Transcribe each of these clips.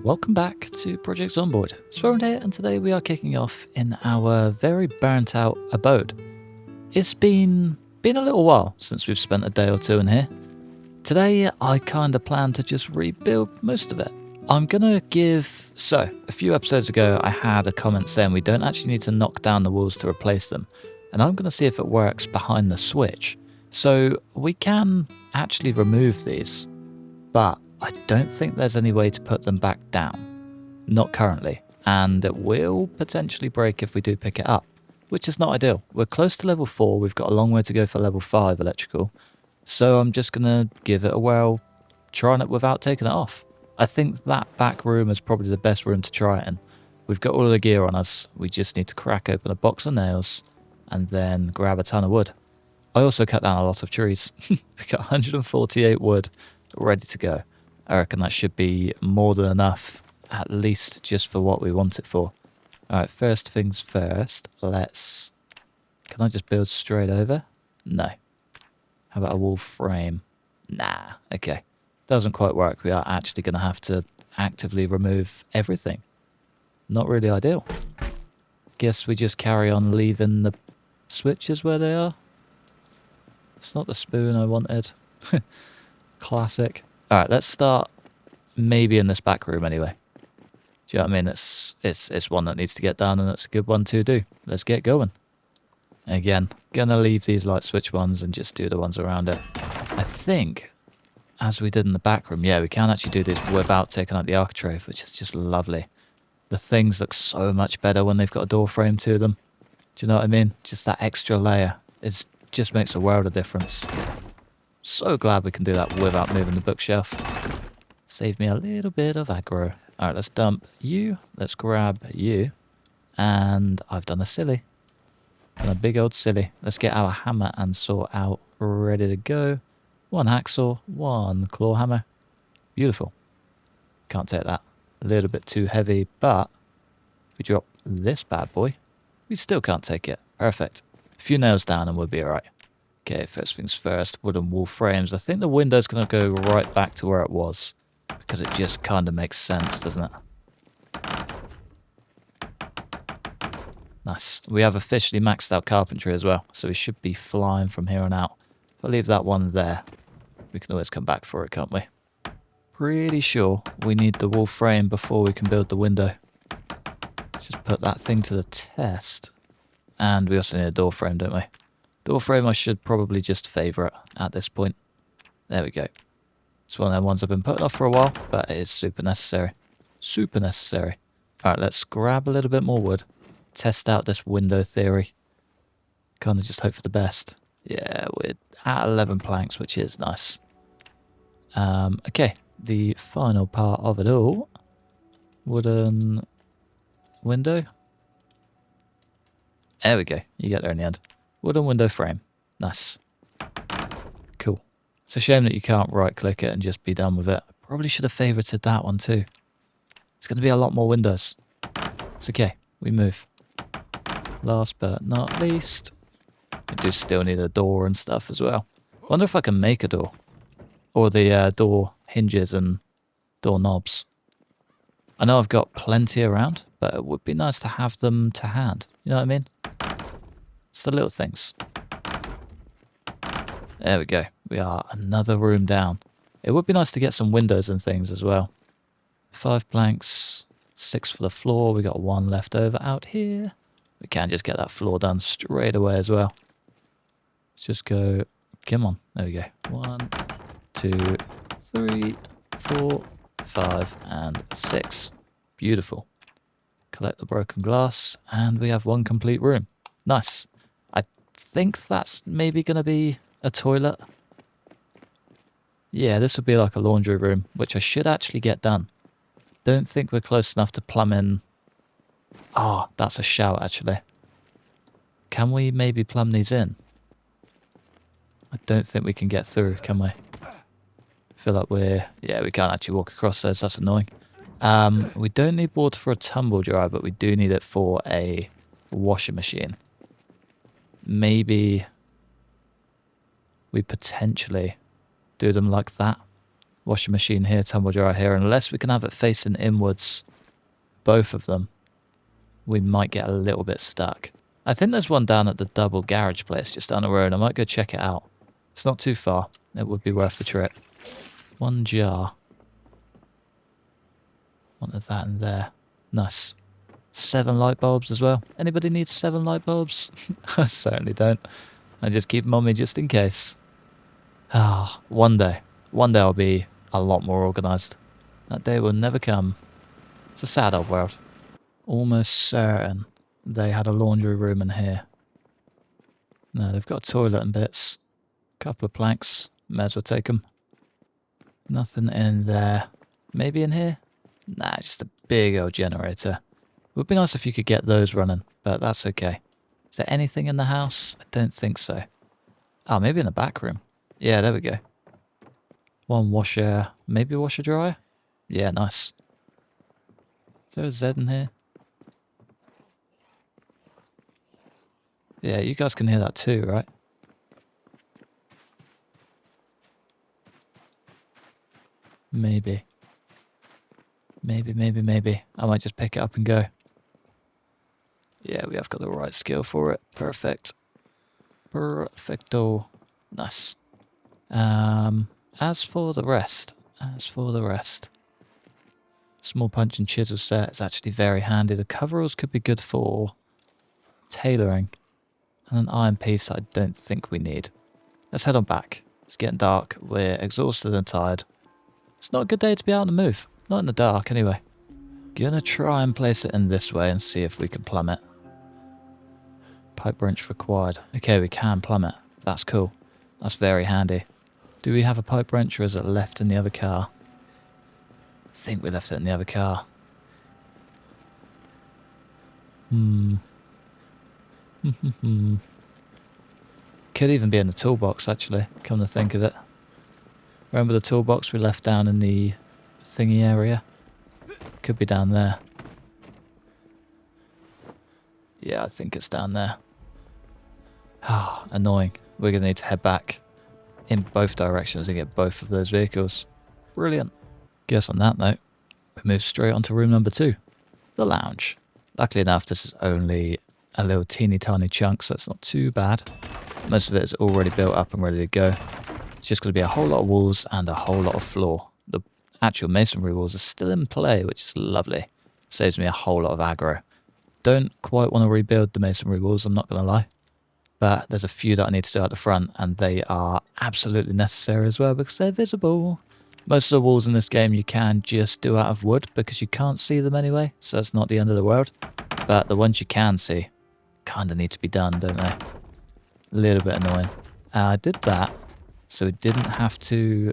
Welcome back to Project Zomboid. It's Rowan here, and today we are kicking off in our very burnt out abode. It's been a little while since we've spent a day or two in here. Today I kinda plan to just rebuild most of it. I'm gonna give... So, a few episodes ago I had a comment saying we don't actually need to knock down the walls to replace them, and I'm gonna see if it works behind the switch. So we can actually remove these, but I don't think there's any way to put them back down. Not currently, and it will potentially break if we do pick it up, which is not ideal. We're close to level 4, we've got a long way to go for level 5 electrical, so I'm just going to give it a whirl, trying it without taking it off. I think that back room is probably the best room to try it in. We've got all of the gear on us, we just need to crack open a box of nails, and then grab a ton of wood. I also cut down a lot of trees. We've got 148 wood ready to go. I reckon that should be more than enough, at least just for what we want it for. Alright, first things first, let's... Can I just build straight over? No. How about a wall frame? Nah, okay. Doesn't quite work. We are actually going to have to actively remove everything. Not really ideal. Guess we just carry on leaving the switches where they are. It's not the spoon I wanted. Classic. Alright, let's start maybe in this back room anyway. Do you know what I mean? It's one that needs to get done, and it's a good one to do. Let's get going. Again, gonna leave these light switch ones and just do the ones around it. I think, as we did in the back room, yeah, we can actually do this without taking out the architrave, which is just lovely. The things look so much better when they've got a door frame to them. Do you know what I mean? Just that extra layer. It just makes a world of difference. So glad we can do that without moving the bookshelf. Save me a little bit of aggro. Alright, let's dump you. Let's grab you. And I've done a silly. Done a big old silly. Let's get our hammer and saw out ready to go. One hacksaw, one claw hammer. Beautiful. Can't take that. A little bit too heavy, but if we drop this bad boy, we still can't take it. Perfect. A few nails down and we'll be alright. Okay, first things first, wooden wall frames. I think the window's going to go right back to where it was, because it just kind of makes sense, doesn't it? Nice. We have officially maxed out carpentry as well, so we should be flying from here on out. If I leave that one there, we can always come back for it, can't we? Pretty sure we need the wall frame before we can build the window. Let's just put that thing to the test. And we also need a door frame, don't we? Door frame I should probably just favourite at this point. There we go. It's one of the ones I've been putting off for a while, but it is super necessary. Super necessary. Alright, let's grab a little bit more wood. Test out this window theory. Kind of just hope for the best. Yeah, we're at 11 planks, which is nice. Okay, the final part of it all. Wooden window. There we go. You get there in the end. Wooden window frame. Nice. Cool. It's a shame that you can't right click it and just be done with it. I probably should have favorited that one too. It's going to be a lot more windows. It's okay. We move. Last but not least, we do still need a door and stuff as well. Wonder if I can make a door. Or the door hinges and door knobs. I know I've got plenty around, but it would be nice to have them to hand. You know what I mean? It's the little things. There we go. We are another room down. It would be nice to get some windows and things as well. 5 planks, 6 for the floor. We got 1 left over out here. We can just get that floor done straight away as well. Let's just go. Come on. There we go. 1, 2, 3, 4, 5, and 6. Beautiful. Collect the broken glass, and we have 1 complete room. Nice. I think that's maybe going to be a toilet. Yeah, this would be like a laundry room, which I should actually get done. Don't think we're close enough to plumb in. Ah, that's a shower actually. Can we maybe plumb these in? I don't think we can get through, can we? I feel like yeah, we can't actually walk across those. That's annoying. We don't need water for a tumble dryer, but we do need it for a washing machine. Maybe we potentially do them like that. Washing machine here, tumble dryer here. Unless we can have it facing inwards, both of them, we might get a little bit stuck. I think there's one down at the double garage place just down the road. I might go check it out. It's not too far. It would be worth the trip. One jar. Wanted that in there. Nice. 7 light bulbs as well. Anybody needs 7 light bulbs? I certainly don't. I just keep them on me just in case. Ah, one day. One day I'll be a lot more organised. That day will never come. It's a sad old world. Almost certain they had a laundry room in here. No, they've got a toilet and bits. Couple of planks. May as well take them. Nothing in there. Maybe in here? Nah, just a big old generator. It would be nice if you could get those running, but that's okay. Is there anything in the house? I don't think so. Oh, maybe in the back room. Yeah, there we go. One washer, maybe a washer dryer? Yeah, nice. Is there a Z in here? Yeah, you guys can hear that too, right? Maybe. Maybe. I might just pick it up and go. Yeah, we have got the right skill for it. Perfect. Perfecto. Nice. As for the rest. Small punch and chisel set is actually very handy. The coveralls could be good for tailoring. And an iron piece I don't think we need. Let's head on back. It's getting dark. We're exhausted and tired. It's not a good day to be out on the move. Not in the dark, anyway. Gonna try and place it in this way and see if we can plumb it. Pipe wrench required. Okay, we can plumb it. That's cool. That's very handy. Do we have a pipe wrench or is it left in the other car? I think we left it in the other car. Could even be in the toolbox, actually, come to think of it. Remember the toolbox we left down in the thingy area? Could be down there. Yeah, I think it's down there. Ah, annoying. We're going to need to head back in both directions and get both of those vehicles. Brilliant. Guess on that note, we move straight on to room number 2. The lounge. Luckily enough, this is only a little teeny tiny chunk, so it's not too bad. Most of it is already built up and ready to go. It's just going to be a whole lot of walls and a whole lot of floor. The actual masonry walls are still in play, which is lovely. Saves me a whole lot of aggro. Don't quite want to rebuild the masonry walls, I'm not going to lie. But there's a few that I need to do at the front, and they are absolutely necessary as well because they're visible. Most of the walls in this game you can just do out of wood because you can't see them anyway, so it's not the end of the world. But the ones you can see kind of need to be done, don't they? A little bit annoying. I did that, so we didn't have to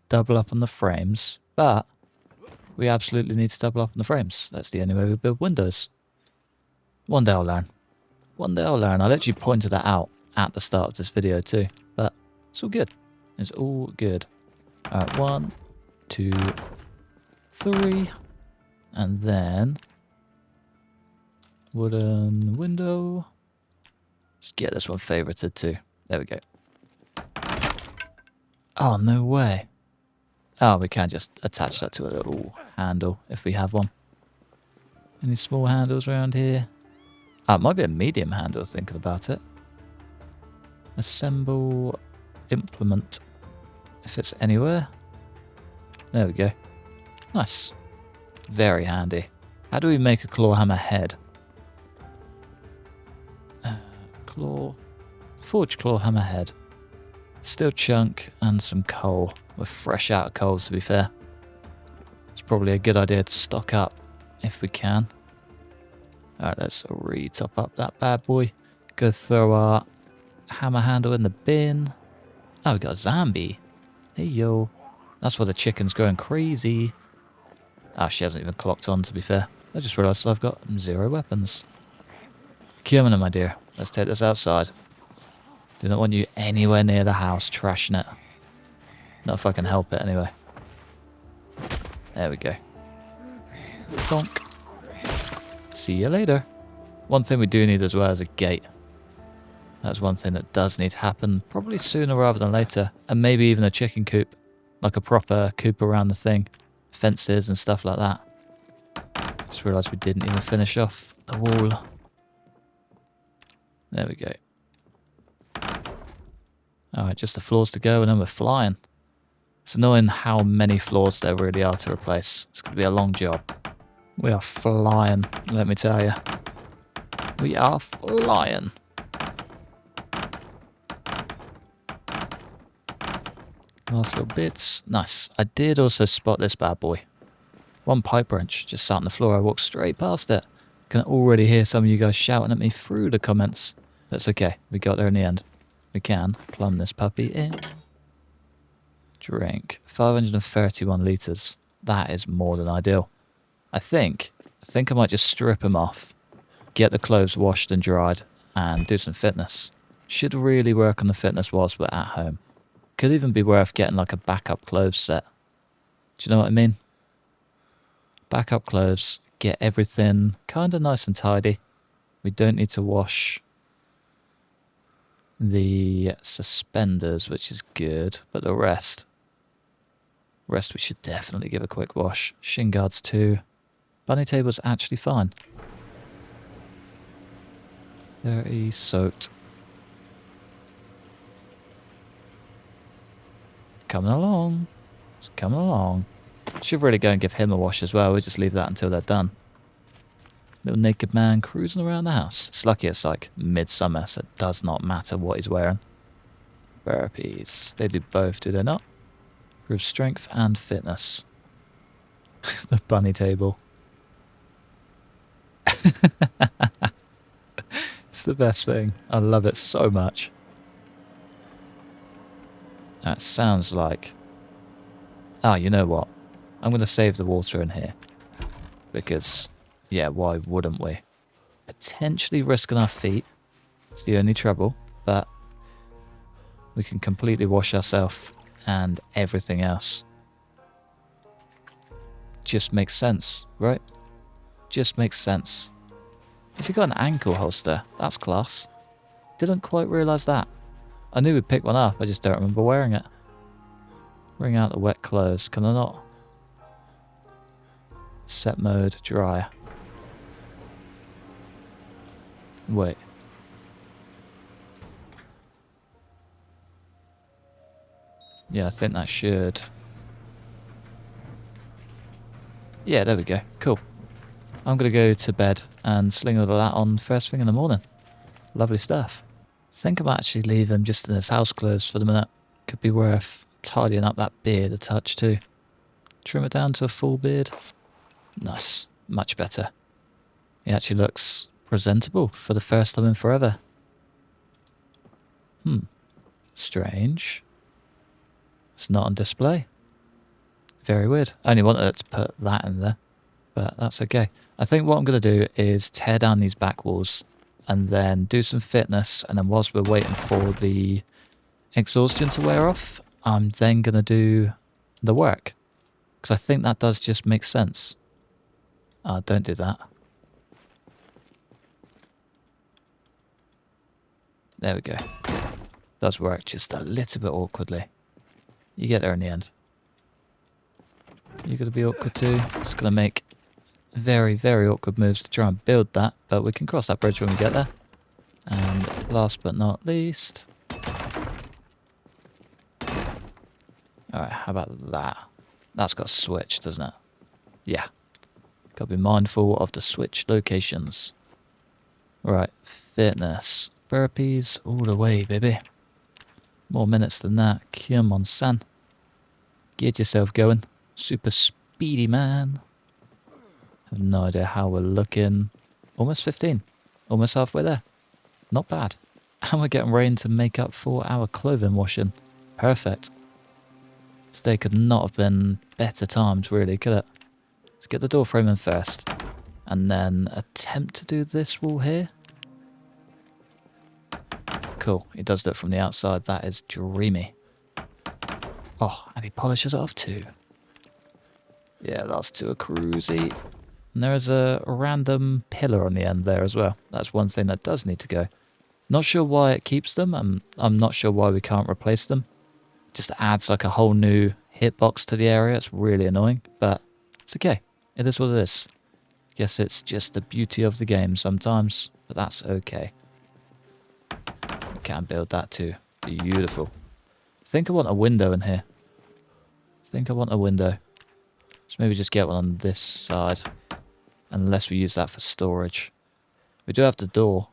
double up on the frames, but we absolutely need to double up on the frames. That's the only way we build windows. One day I'll learn. One day I'll learn. I literally pointed that out at the start of this video too, but it's all good. It's all good. Alright, 1, 2, 3, and then wooden window. Let's get this one favorited too. There we go. Oh, no way. Oh, we can just attach that to a little handle if we have one. Any small handles around here? Oh, it might be a medium handle, thinking about it. Assemble implement. If it's anywhere. There we go. Nice. Very handy. How do we make a claw hammer head? Forge claw hammer head. Steel chunk and some coal. We're fresh out of coal, to be fair. It's probably a good idea to stock up if we can. Alright, let's re-top up that bad boy. Go throw our hammer handle in the bin. Oh, we got a zombie. Hey, yo. That's why the chicken's going crazy. Ah, she hasn't even clocked on, to be fair. I just realised I've got 0 weapons. Come on, my dear. Let's take this outside. Do not want you anywhere near the house trashing it. Not if I can help it, anyway. There we go. Donk. See you later. One thing we do need as well is a gate. That's one thing that does need to happen, probably sooner rather than later. And maybe even a chicken coop. like a proper coop around the thing. Fences and stuff like that. Just realised we didn't even finish off the wall. There we go. Alright, just the floors to go and then we're flying. It's annoying how many floors there really are to replace. It's going to be a long job. We are flying, let me tell you. We are flying. Last little bits. Nice. I did also spot this bad boy. One pipe wrench just sat on the floor. I walked straight past it. Can already hear some of you guys shouting at me through the comments. That's okay. We got there in the end. We can plumb this puppy in. Drink. 531 litres. That is more than ideal. I think I might just strip him off. Get the clothes washed and dried. And do some fitness. Should really work on the fitness whilst we're at home. Could even be worth getting like a backup clothes set. Do you know what I mean? Backup clothes. Get everything kind of nice and tidy. We don't need to wash the suspenders, which is good, but the rest we should definitely give a quick wash. Shin guards too. Bunny table's actually fine. Dirty, soaked. Coming along. It's coming along. Should really go and give him a wash as well. We'll just leave that until they're done. Little naked man cruising around the house. It's lucky it's like midsummer, so it does not matter what he's wearing. Burpees. They do both, do they not? Improve strength and fitness. The bunny table. It's the best thing. I love it so much. That sounds like... Ah, you know what? I'm going to save the water in here. Because, yeah, why wouldn't we? Potentially risking our feet. It's the only trouble. But we can completely wash ourselves and everything else. Just makes sense, right? Just makes sense. Has he got an ankle holster? That's class. Didn't quite realise that. I knew we'd pick one up, I just don't remember wearing it. Bring out the wet clothes, can I not? Set mode, dry. Wait. Yeah, I think that should... Yeah, there we go. Cool. I'm going to go to bed and sling all of that on first thing in the morning. Lovely stuff. I think I might actually leave him just in his house clothes for the minute. Could be worth tidying up that beard a touch too. Trim it down to a full beard. Nice. Much better. He actually looks presentable for the first time in forever. Strange. It's not on display. Very weird. I only wanted to put that in there, but that's okay. I think what I'm going to do is tear down these back walls and then do some fitness, and then whilst we're waiting for the exhaustion to wear off, I'm then going to do the work. Because I think that does just make sense. Don't do that. There we go. Does work just a little bit awkwardly. You get there in the end. You're going to be awkward too. It's going to make very, very awkward moves to try and build that, but we can cross that bridge when we get there. And last but not least... Alright, how about that? That's got a switch, doesn't it? Yeah. Got to be mindful of the switch locations. Right, fitness. Burpees all the way, baby. More minutes than that. Come on, son. Get yourself going. Super speedy, man. Have no idea how we're looking. Almost 15. Almost halfway there. Not bad. And we're getting rain to make up for our clothing washing. Perfect. Today could not have been better timed, really, could it? Let's get the door frame in first. And then attempt to do this wall here. Cool. He does that from the outside. That is dreamy. Oh, and he polishes it off too. Yeah, last two are cruisy. And there is a random pillar on the end there as well. That's one thing that does need to go. Not sure why it keeps them. I'm not sure why we can't replace them. Just adds like a whole new hitbox to the area. It's really annoying, but it's okay. It is what it is. Guess it's just the beauty of the game sometimes, but that's okay. We can build that too. Beautiful. I think I want a window in here. I think I want a window. So maybe just get one on this side. Unless we use that for storage. We do have the door.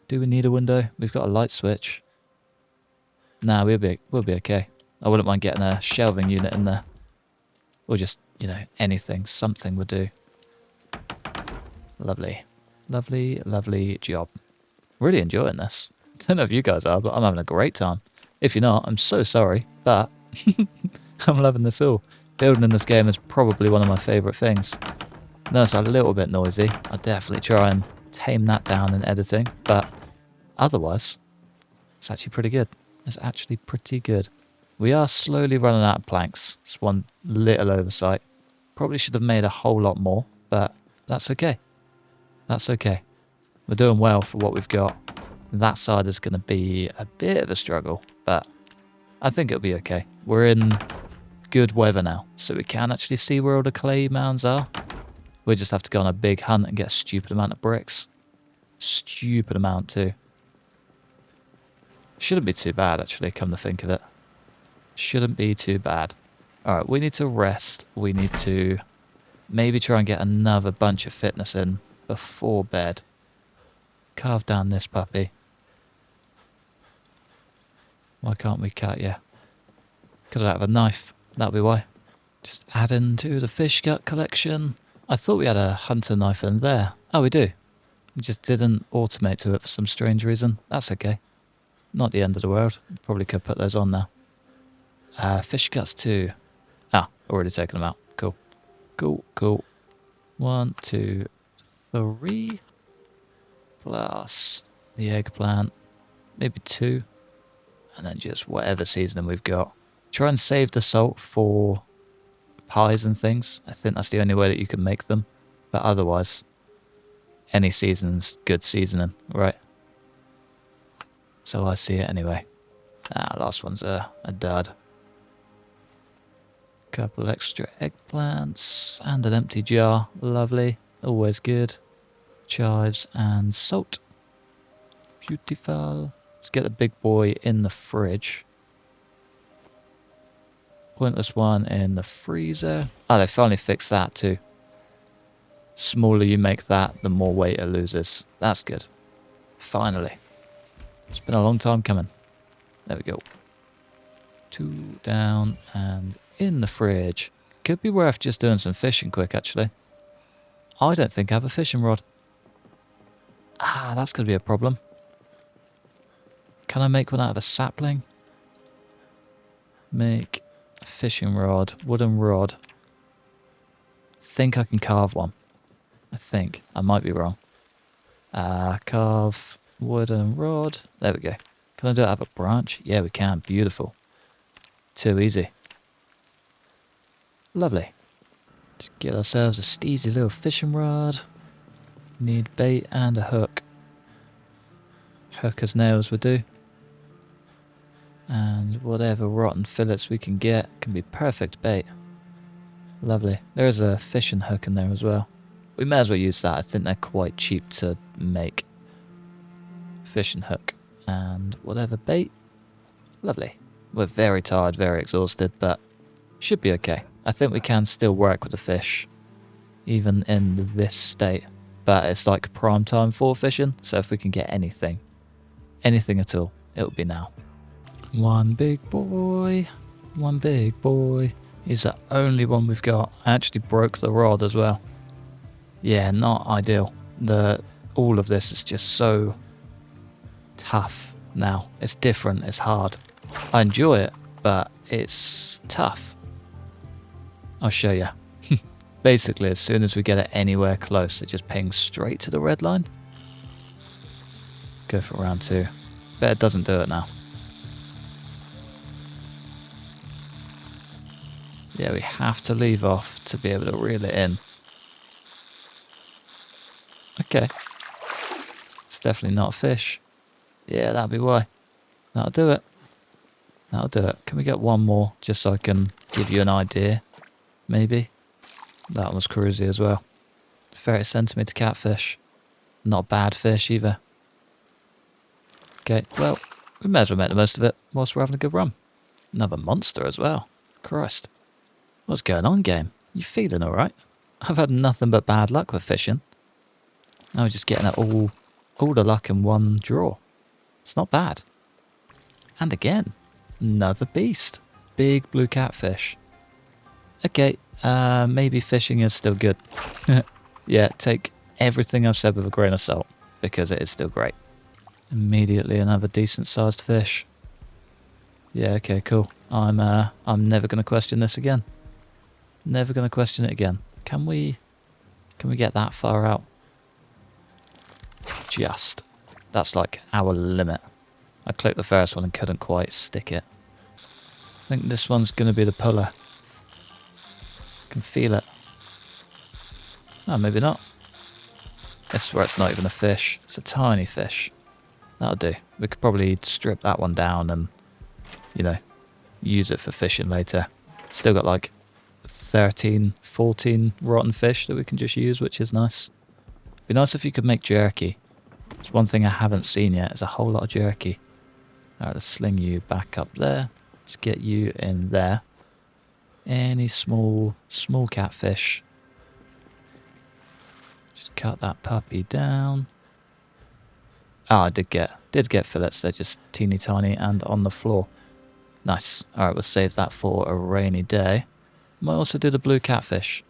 Do we need a window? We've got a light switch. Nah, we'll be okay. I wouldn't mind getting a shelving unit in there. Or just, you know, anything. Something would do. Lovely. Lovely, lovely job. Really enjoying this. Don't know if you guys are, but I'm having a great time. If you're not, I'm so sorry, but I'm loving this all. Building in this game is probably one of my favourite things. No, it's a little bit noisy. I'll definitely try and tame that down in editing, but otherwise, it's actually pretty good. It's actually pretty good. We are slowly running out of planks. It's one little oversight. Probably should have made a whole lot more, but that's okay. That's okay. We're doing well for what we've got. That side is going to be a bit of a struggle, but I think it'll be okay. We're in good weather now, so we can actually see where all the clay mounds are. We just have to go on a big hunt and get a stupid amount of bricks. Stupid amount too. Shouldn't be too bad actually, come to think of it. Shouldn't be too bad. Alright, we need to rest. We need to maybe try and get another bunch of fitness in before bed. Carve down this puppy. Why can't we cut you? Could I have a knife? That'd be why. Just add into the fish gut collection. I thought we had a hunter knife in there. Oh, we do. We just didn't automate to it for some strange reason. That's okay. Not the end of the world. Probably could put those on now. Fish guts too. Ah, already taken them out. Cool. Cool, cool. 1, 2, 3. Plus the eggplant. Maybe 2. And then just whatever seasoning we've got. Try and save the salt for pies and things. I think that's the only way that you can make them. But otherwise, any seasoning's good seasoning, right? So I see it anyway. Last one's a dud. Couple extra eggplants and an empty jar. Lovely. Always good. Chives and salt. Beautiful. Let's get the big boy in the fridge. Pointless one in the freezer. Oh, they finally fixed that too. Smaller you make that, the more weight it loses. That's good. Finally. It's been a long time coming. There we go. 2 down and in the fridge. Could be worth just doing some fishing quick, actually. I don't think I have a fishing rod. Ah, that's going to be a problem. Can I make one out of a sapling? Make a fishing rod, wooden rod. Think I can carve one. I think. I might be wrong. Carve wooden rod. There we go. Can I do it out of a branch? Yeah, we can. Beautiful. Too easy. Lovely. Just get ourselves a steezy little fishing rod. Need bait and a hook. Hook as nails would do. And whatever rotten fillets we can get can be perfect bait. Lovely. There is a fishing hook in there as well. We may as well use that. I think they're quite cheap to make. Fishing hook. And whatever bait. Lovely. We're very tired, very exhausted, but should be okay. I think we can still work with the fish, even in this state. But it's like prime time for fishing, so if we can get anything at all, it'll be now. One big boy. One big boy. He's the only one we've got. I actually broke the rod as well. Yeah, not ideal. All of this is just so tough now. It's different, it's hard. I enjoy it, but it's tough. I'll show you. Basically, as soon as we get it anywhere close, it just pings straight to the red line. Go for round 2. Bet it doesn't do it now. Yeah, we have to leave off to be able to reel it in. Okay. It's definitely not a fish. Yeah, that'll be why. That'll do it. That'll do it. Can we get one more just so I can give you an idea? Maybe. That one was cruisy as well. 30 centimetre catfish. Not a bad fish either. Okay, well, we may as well make the most of it whilst we're having a good run. Another monster as well. Christ. What's going on, game? You feeling alright? I've had nothing but bad luck with fishing. Now we're just getting it all the luck in one draw. It's not bad. And again, another beast. Big blue catfish. Okay, maybe fishing is still good. Yeah, take everything I've said with a grain of salt, because it is still great. Immediately another decent sized fish. Yeah, okay, cool. I'm never gonna question this again. Never gonna question it again. Can we get that far out? Just. That's like our limit. I clicked the first one and couldn't quite stick it. I think this one's gonna be the puller. Can feel it. Oh, maybe not. I swear it's not even a fish. It's a tiny fish. That'll do. We could probably strip that one down and, you know, use it for fishing later. Still got like 13, 14 rotten fish that we can just use, which is nice. Be nice if you could make jerky. It's one thing I haven't seen yet, is a whole lot of jerky. Alright, let's sling you back up there. Let's get you in there. Any small catfish. Just cut that puppy down. Oh, I did get fillets. They're just teeny tiny and on the floor. Nice. Alright, we'll save that for a rainy day. Might also do the blue catfish.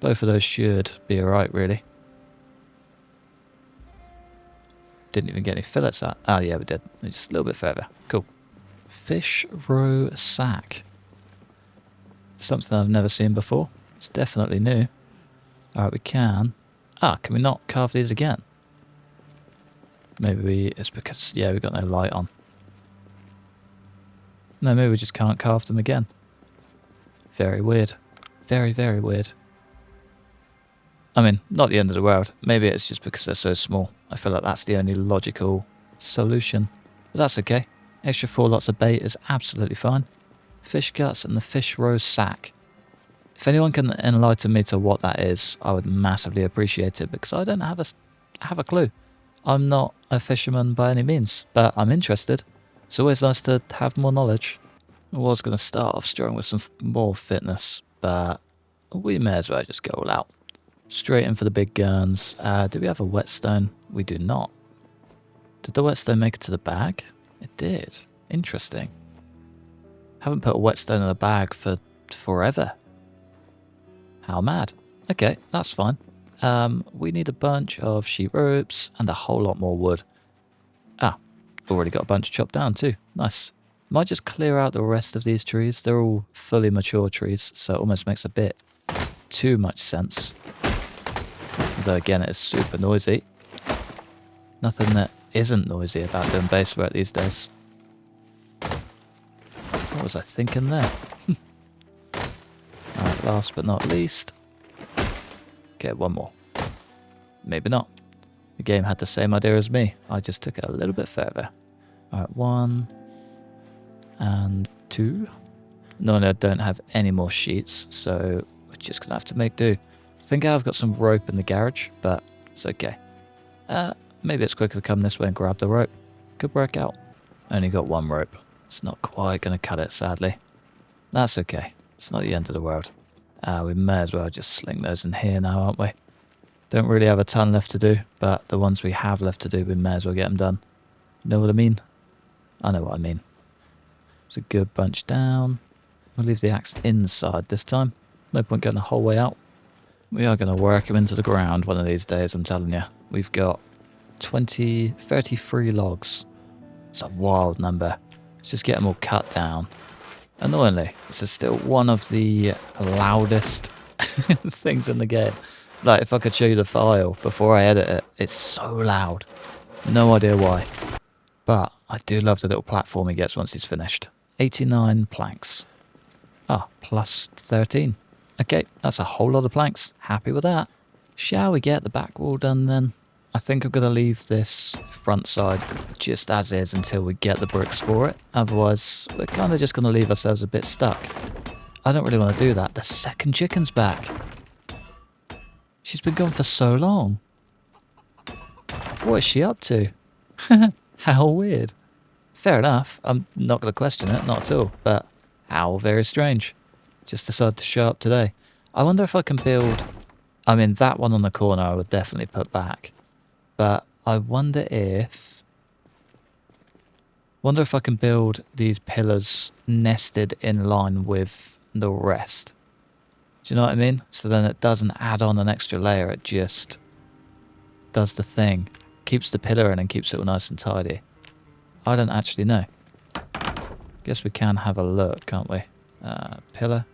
Both of those should be alright, really. Didn't even get any fillets out. Oh, yeah, we did. Just a little bit further. Cool. Fish roe sack. Something I've never seen before. It's definitely new. Alright, we can. Ah, can we not carve these again? Maybe it's because, yeah, we've got no light on. No, maybe we just can't carve them again. Very weird. Very, very weird. I mean, not the end of the world. Maybe it's just because they're so small. I feel like that's the only logical solution. But that's okay. Extra 4 lots of bait is absolutely fine. Fish guts and the fish roe sack. If anyone can enlighten me to what that is, I would massively appreciate it, because I don't have a clue. I'm not a fisherman by any means, but I'm interested. It's always nice to have more knowledge. I was going to start off strong with some more fitness, but we may as well just go all out. Straight in for the big guns. Do we have a whetstone? We do not. Did the whetstone make it to the bag? It did. Interesting. Haven't put a whetstone in a bag for forever. How mad. Okay, that's fine. We need a bunch of sheet ropes and a whole lot more wood. Ah, already got a bunch chopped down too. Nice. Might just clear out the rest of these trees. They're all fully mature trees, so it almost makes a bit too much sense. Although again, it is super noisy. Nothing that isn't noisy about doing base work these days. What was I thinking there? Alright, last but not least. Okay, one more. Maybe not. The game had the same idea as me. I just took it a little bit further. Alright, 1 and 2. No, I don't have any more sheets, so we're just going to have to make do. I think I've got some rope in the garage, but it's okay. Maybe it's quicker to come this way and grab the rope. Could work out. Only got one rope. It's not quite going to cut it, sadly. That's okay. It's not the end of the world. We may as well just sling those in here now, aren't we? Don't really have a ton left to do, but the ones we have left to do, we may as well get them done. Know what I mean? I know what I mean. It's a good bunch down. We'll leave the axe inside this time. No point going the whole way out. We are going to work them into the ground one of these days, I'm telling you. We've got 33 logs. It's a wild number. Let's just get them all cut down. Annoyingly, this is still one of the loudest things in the game. Like, if I could show you the file before I edit it, it's so loud. No idea why. But I do love the little platform he gets once he's finished. 89 planks. Ah, plus 13. Okay, that's a whole lot of planks. Happy with that. Shall we get the back wall done then? I think I'm going to leave this front side just as is until we get the bricks for it. Otherwise, we're kind of just going to leave ourselves a bit stuck. I don't really want to do that. The second chicken's back. She's been gone for so long. What is she up to? How weird. Fair enough. I'm not going to question it, not at all. But how very strange. Just decided to show up today. I wonder if I can build... I mean, that one on the corner I would definitely put back. But I wonder if I can build these pillars nested in line with the rest. Do you know what I mean? So then it doesn't add on an extra layer, it just does the thing. Keeps the pillar in and keeps it all nice and tidy. I don't actually know. Guess we can have a look, can't we? Pillar.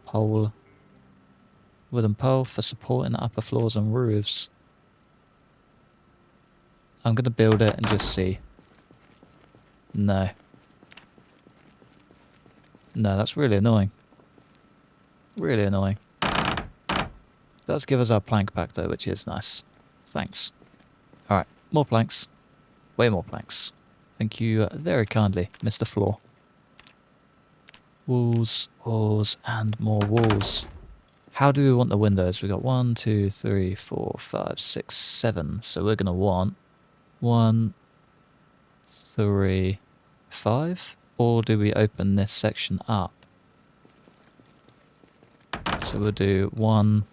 Pole. Wooden pole for supporting upper floors and roofs. I'm going to build it and just see. No. No, that's really annoying. Really annoying. Does give us our plank back though, which is nice. Thanks. Alright, more planks. Way more planks. Thank you very kindly, Mr. Floor. Walls, walls, and more walls. How do we want the windows? We've got 1, 2, 3, 4, 5, 6, 7. So we're going to want 1, 3, 5. Or do we open this section up? So we'll do 1,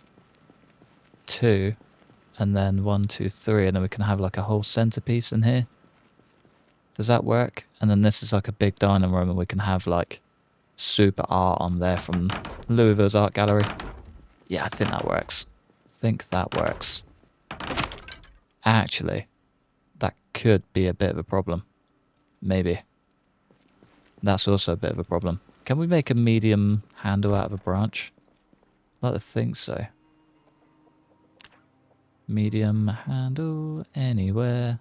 2, and then 1, 2, 3, and then we can have like a whole centerpiece in here. Does that work? And then this is like a big dining room, and we can have like super art on there from Louisville's art gallery. Yeah, I think that works. I think that works. Actually, that could be a bit of a problem. Maybe. That's also a bit of a problem. Can we make a medium handle out of a branch? I'd like to think so. Medium handle anywhere.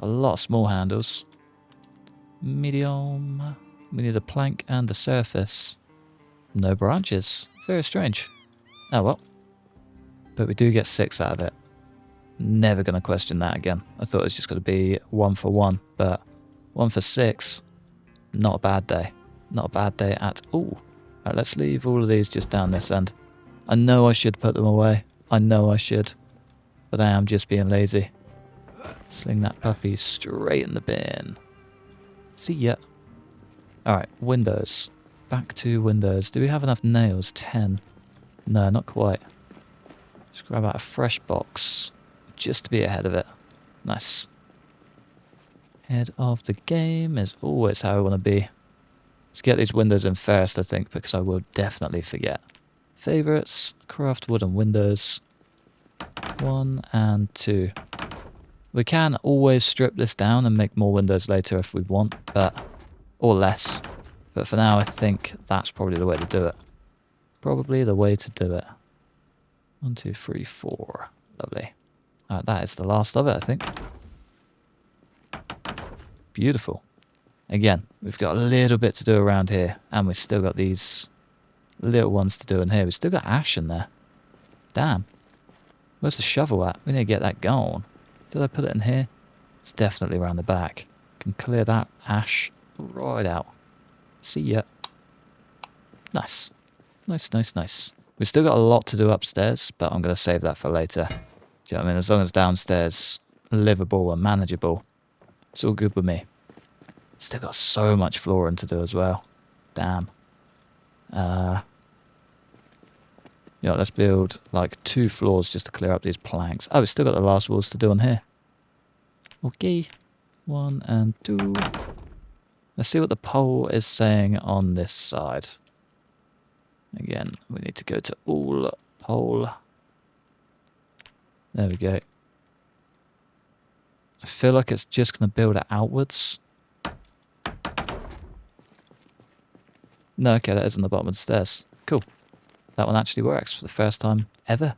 Got a lot of small handles. Medium. We need a plank and a surface. No branches. Very strange. Oh well. But we do get 6 out of it. Never going to question that again. I thought it was just going to be 1 for 1. But 1 for 6. Not a bad day. Not a bad day at all. Alright, let's leave all of these just down this end. I know I should put them away. I know I should. But I am just being lazy. Sling that puppy straight in the bin. See ya. Alright, windows. Back to windows. Do we have enough nails? 10. No, not quite. Let's grab out a fresh box. Just to be ahead of it. Nice. Head of the game is always how I want to be. Let's get these windows in first, I think, because I will definitely forget. Favorites. Craft wooden windows. 1 and 2. We can always strip this down and make more windows later if we want, but or less. But for now, I think that's probably the way to do it. Probably the way to do it. 1, 2, 3, 4. Lovely. Alright, that is the last of it, I think. Beautiful. Again, we've got a little bit to do around here, and we've still got these little ones to do in here. We've still got ash in there. Damn. Where's the shovel at? We need to get that going. Did I put it in here? It's definitely around the back. Can clear that ash right out. See ya. Nice. Nice, nice, nice. We've still got a lot to do upstairs, but I'm going to save that for later. Do you know what I mean? As long as downstairs livable and manageable, it's all good with me. Still got so much flooring to do as well. Damn. Yeah, let's build like 2 floors just to clear up these planks. Oh, we've still got the last walls to do on here. Okay. 1 and 2. Let's see what the pole is saying on this side. Again, we need to go to all pole. There we go. I feel like it's just going to build it outwards. No, okay, that is on the bottom of the stairs. Cool. That one actually works for the first time ever.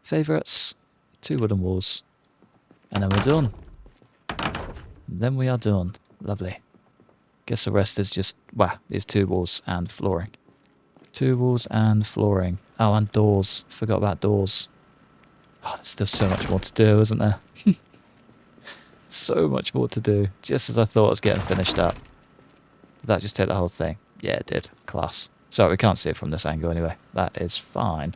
Favorites, 2 wooden walls. And then we're done. And then we are done. Lovely. Guess the rest is just, well, these 2 walls and flooring. 2 walls and flooring. Oh, and doors. Forgot about doors. Oh, there's still so much more to do, isn't there? So much more to do. Just as I thought I was getting finished up. Did that just take the whole thing? Yeah, it did. Class. Sorry, we can't see it from this angle anyway. That is fine.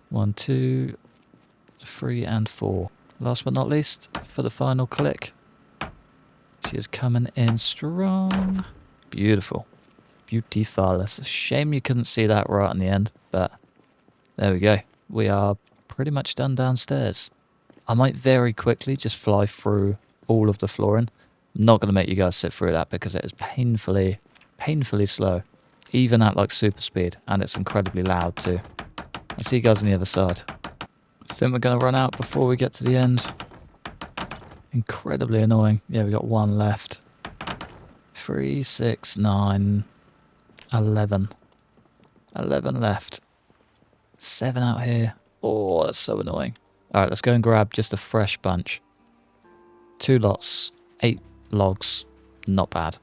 1, 2, 3, and 4. Last but not least, for the final click. She is coming in strong. Beautiful. Beautiful. It's a shame you couldn't see that right in the end, but there we go. We are pretty much done downstairs. I might very quickly just fly through all of the flooring. I'm not going to make you guys sit through that because it is painfully slow. Even at like super speed, and it's incredibly loud too. I'll see you guys on the other side. I think we're going to run out before we get to the end. Incredibly annoying. Yeah, we got 1 left. 3, 6, 9, 11. 11 left. 7 out here. Oh, that's so annoying. Alright, let's go and grab just a fresh bunch. 2 lots. 8 logs. Not bad.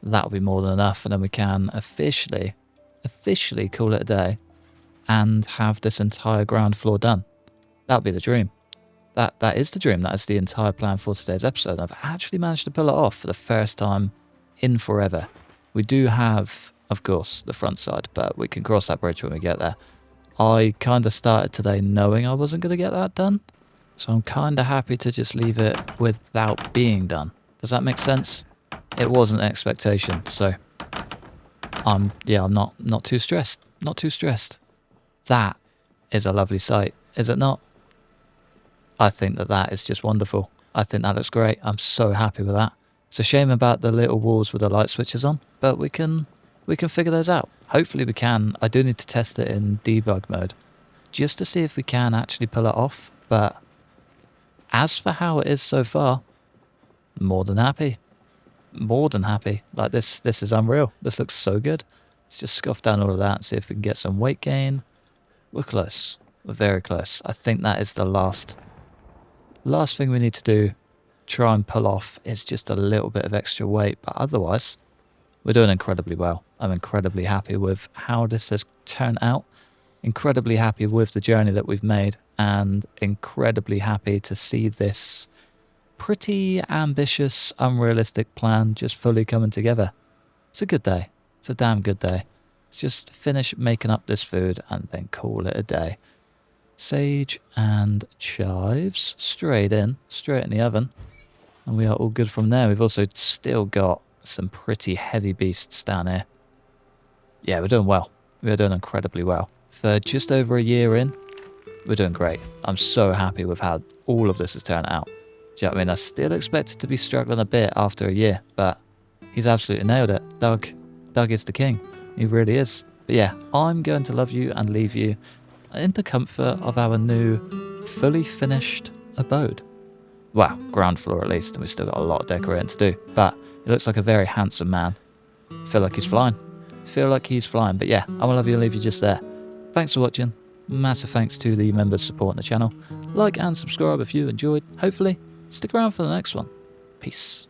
That'll be more than enough, and then we can officially call it a day and have this entire ground floor done. That'll be the dream. That is the dream. That is the entire plan for today's episode. I've actually managed to pull it off for the first time in forever. We do have, of course, the front side, but we can cross that bridge when we get there. I kind of started today knowing I wasn't going to get that done, so I'm kind of happy to just leave it without being done. Does that make sense? It wasn't an expectation, so I'm not too stressed. Not too stressed. That is a lovely sight, is it not? I think that is just wonderful. I think that looks great. I'm so happy with that. It's a shame about the little walls with the light switches on, but we can figure those out. Hopefully we can. I do need to test it in debug mode just to see if we can actually pull it off, but as for how it is so far, more than happy. More than happy. Like this is unreal. This looks so good. Let's just scuff down all of that and see if we can get some weight gain. We're close. We're very close. I think that is the last thing we need to do. Try and pull off is just a little bit of extra weight, but otherwise we're doing incredibly well. I'm incredibly happy with how this has turned out. Incredibly happy with the journey that we've made, and incredibly happy to see this pretty ambitious, unrealistic plan just fully coming together. It's a good day. It's a damn good day. Let's just finish making up this food and then call it a day. Sage and chives straight in the oven, and we are all good from there. We've also still got some pretty heavy beasts down here. Yeah, we're doing well. We're doing incredibly well. For just over a year in, we're doing great. I'm so happy with how all of this has turned out. Do you know what I mean? I still expected to be struggling a bit after a year, but he's absolutely nailed it. Doug is the king. He really is. But yeah, I'm going to love you and leave you in the comfort of our new, fully finished abode. Well, ground floor at least, and we've still got a lot of decorating to do. But he looks like a very handsome man. Feel like he's flying. But yeah, I'm going to love you and leave you just there. Thanks for watching. Massive thanks to the members supporting the channel. Like and subscribe if you enjoyed. Hopefully, stick around for the next one. Peace.